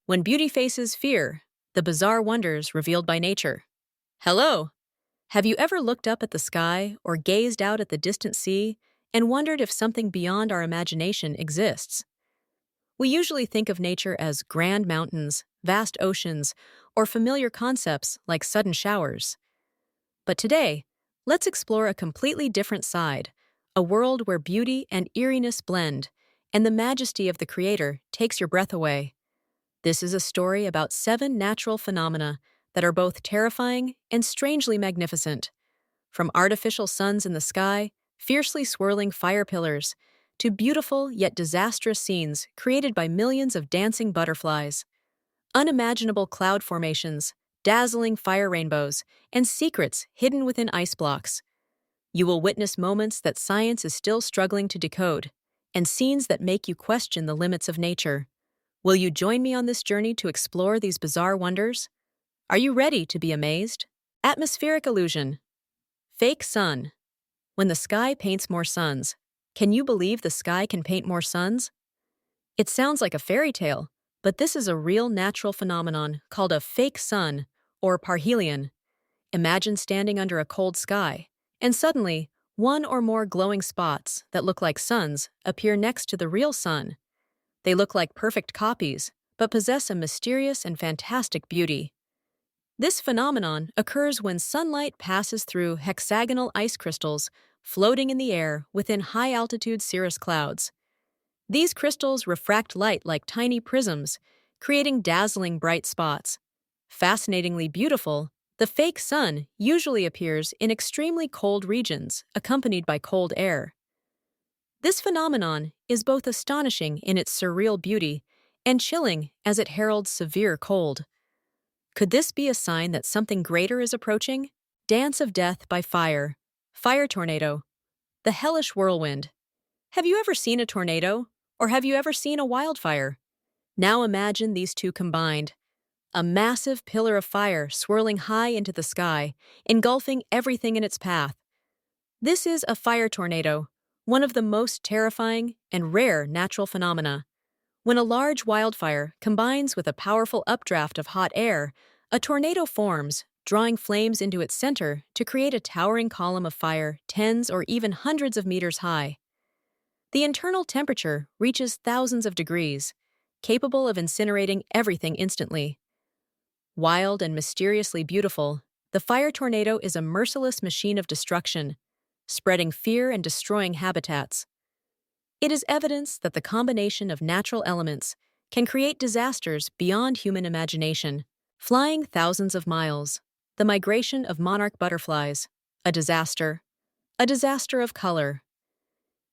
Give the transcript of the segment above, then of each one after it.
When beauty faces fear, the bizarre wonders revealed by nature. Hello! Have you ever looked up at the sky or gazed out at the distant sea and wondered if something beyond our imagination exists? We usually think of nature as grand mountains, vast oceans, or familiar concepts like sudden showers. But today, let's explore a completely different side, a world where beauty and eeriness blend, and the majesty of the Creator takes your breath away. This is a story about 7 natural phenomena that are both terrifying and strangely magnificent. From artificial suns in the sky, fiercely swirling fire pillars, to beautiful yet disastrous scenes created by millions of dancing butterflies. Unimaginable cloud formations, dazzling fire rainbows, and secrets hidden within ice blocks. You will witness moments that science is still struggling to decode, and scenes that make you question the limits of nature. Will you join me on this journey to explore these bizarre wonders? Are you ready to be amazed? Atmospheric illusion. Fake sun. When the sky paints more suns, can you believe the sky can paint more suns? It sounds like a fairy tale, but this is a real natural phenomenon called a fake sun, or parhelion. Imagine standing under a cold sky, and suddenly, one or more glowing spots that look like suns appear next to the real sun. They look like perfect copies, but possess a mysterious and fantastic beauty. This phenomenon occurs when sunlight passes through hexagonal ice crystals floating in the air within high-altitude cirrus clouds. These crystals refract light like tiny prisms, creating dazzling bright spots. Fascinatingly beautiful, the fake sun usually appears in extremely cold regions, accompanied by cold air. This phenomenon is both astonishing in its surreal beauty and chilling as it heralds severe cold. Could this be a sign that something greater is approaching? Dance of Death by Fire. Fire tornado. The hellish whirlwind. Have you ever seen a tornado? Or have you ever seen a wildfire? Now imagine these two combined. A massive pillar of fire swirling high into the sky, engulfing everything in its path. This is a fire tornado, one of the most terrifying and rare natural phenomena. When a large wildfire combines with a powerful updraft of hot air, a tornado forms, drawing flames into its center to create a towering column of fire tens or even hundreds of meters high. The internal temperature reaches thousands of degrees, capable of incinerating everything instantly. Wild and mysteriously beautiful, the fire tornado is a merciless machine of destruction, spreading fear and destroying habitats. It is evidence that the combination of natural elements can create disasters beyond human imagination. Flying thousands of miles. The migration of monarch butterflies. A disaster. A disaster of color.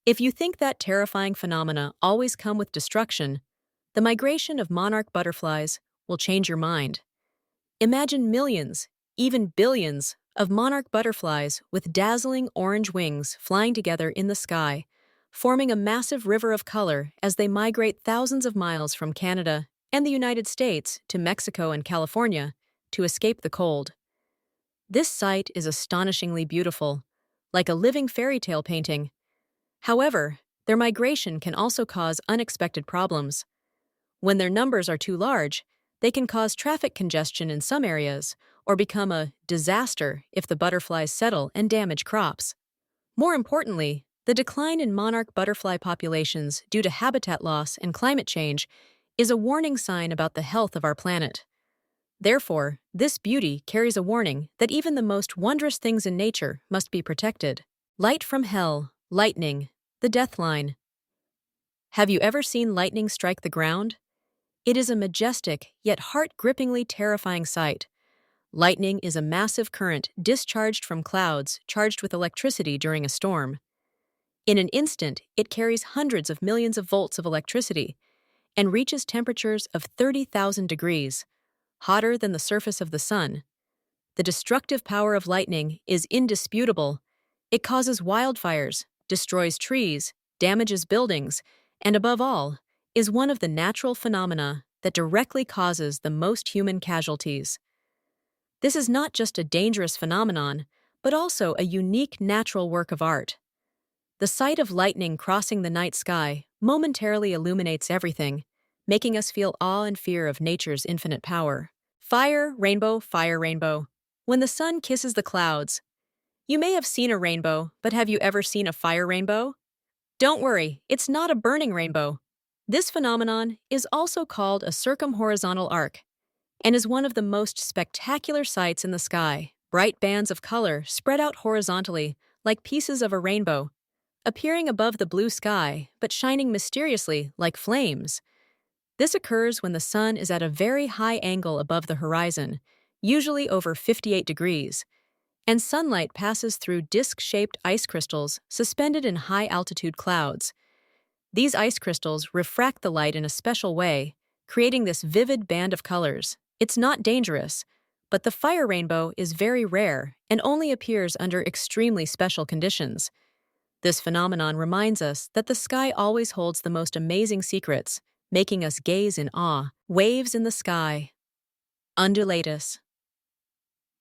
If you think that terrifying phenomena always come with destruction, the migration of monarch butterflies will change your mind. Imagine millions, even billions, of monarch butterflies with dazzling orange wings flying together in the sky, forming a massive river of color as they migrate thousands of miles from Canada and the United States to Mexico and California to escape the cold. This sight is astonishingly beautiful, like a living fairy tale painting. However, their migration can also cause unexpected problems. When their numbers are too large, they can cause traffic congestion in some areas or become a disaster if the butterflies settle and damage crops. More importantly, the decline in monarch butterfly populations due to habitat loss and climate change is a warning sign about the health of our planet. Therefore, this beauty carries a warning that even the most wondrous things in nature must be protected. Light from hell, lightning, the death line. Have you ever seen lightning strike the ground? It is a majestic, yet heart-grippingly terrifying sight. Lightning is a massive current discharged from clouds charged with electricity during a storm. In an instant, it carries hundreds of millions of volts of electricity and reaches temperatures of 30,000 degrees, hotter than the surface of the sun. The destructive power of lightning is indisputable. It causes wildfires, destroys trees, damages buildings, and above all, is one of the natural phenomena that directly causes the most human casualties. This is not just a dangerous phenomenon, but also a unique natural work of art. The sight of lightning crossing the night sky momentarily illuminates everything, making us feel awe and fear of nature's infinite power. Fire, rainbow, fire, rainbow. When the sun kisses the clouds, you may have seen a rainbow, but have you ever seen a fire rainbow? Don't worry, it's not a burning rainbow. This phenomenon is also called a circumhorizontal arc and is one of the most spectacular sights in the sky. Bright bands of color spread out horizontally like pieces of a rainbow, appearing above the blue sky but shining mysteriously like flames. This occurs when the sun is at a very high angle above the horizon, usually over 58 degrees, and sunlight passes through disc-shaped ice crystals suspended in high-altitude clouds. These ice crystals refract the light in a special way, creating this vivid band of colors. It's not dangerous, but the fire rainbow is very rare and only appears under extremely special conditions. This phenomenon reminds us that the sky always holds the most amazing secrets, making us gaze in awe. Waves in the sky. Undulatus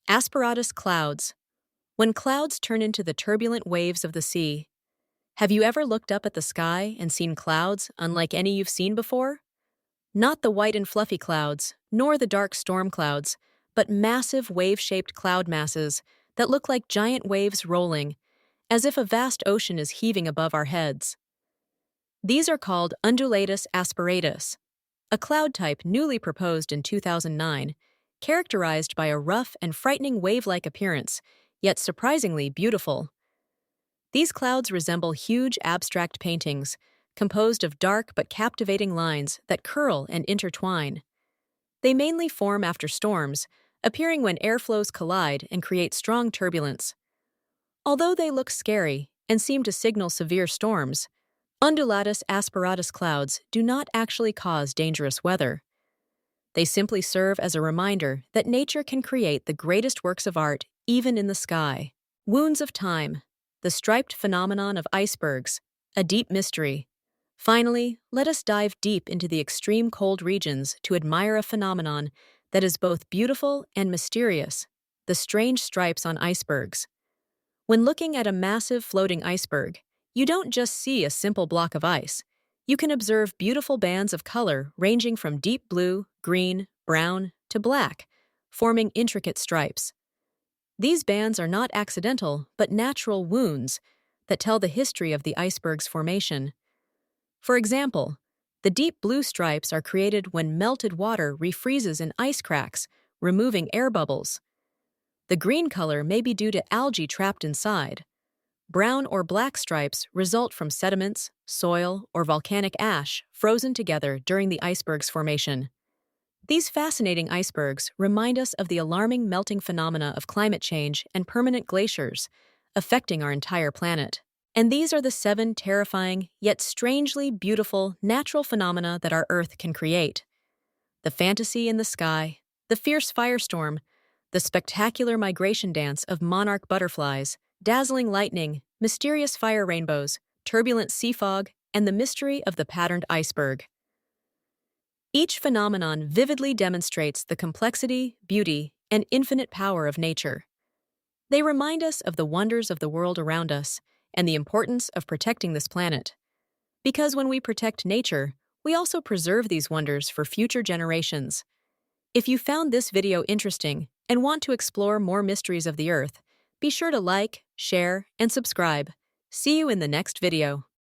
Asperatus Clouds. When clouds turn into the turbulent waves of the sea. Have you ever looked up at the sky and seen clouds unlike any you've seen before? Not the white and fluffy clouds, nor the dark storm clouds, but massive wave-shaped cloud masses that look like giant waves rolling, as if a vast ocean is heaving above our heads. These are called Undulatus Asperatus, a cloud type newly proposed in 2009, characterized by a rough and frightening wave-like appearance, yet surprisingly beautiful. These clouds resemble huge abstract paintings, composed of dark but captivating lines that curl and intertwine. They mainly form after storms, appearing when airflows collide and create strong turbulence. Although they look scary and seem to signal severe storms, Undulatus Asperatus Clouds do not actually cause dangerous weather. They simply serve as a reminder that nature can create the greatest works of art even in the sky. Wounds of time. The striped phenomenon of icebergs, a deep mystery. Finally, let us dive deep into the extreme cold regions to admire a phenomenon that is both beautiful and mysterious, the strange stripes on icebergs. When looking at a massive floating iceberg, you don't just see a simple block of ice. You can observe beautiful bands of color ranging from deep blue, green, brown, to black, forming intricate stripes. These bands are not accidental, but natural wounds that tell the history of the iceberg's formation. For example, the deep blue stripes are created when melted water refreezes in ice cracks, removing air bubbles. The green color may be due to algae trapped inside. Brown or black stripes result from sediments, soil, or volcanic ash frozen together during the iceberg's formation. These fascinating icebergs remind us of the alarming melting phenomena of climate change and permanent glaciers, affecting our entire planet. And these are the 7 terrifying, yet strangely beautiful natural phenomena that our Earth can create. The fantasy in the sky, the fierce firestorm, the spectacular migration dance of monarch butterflies, dazzling lightning, mysterious fire rainbows, turbulent sea fog, and the mystery of the patterned iceberg. Each phenomenon vividly demonstrates the complexity, beauty, and infinite power of nature. They remind us of the wonders of the world around us and the importance of protecting this planet. Because when we protect nature, we also preserve these wonders for future generations. If you found this video interesting and want to explore more mysteries of the Earth, be sure to like, share, and subscribe. See you in the next video.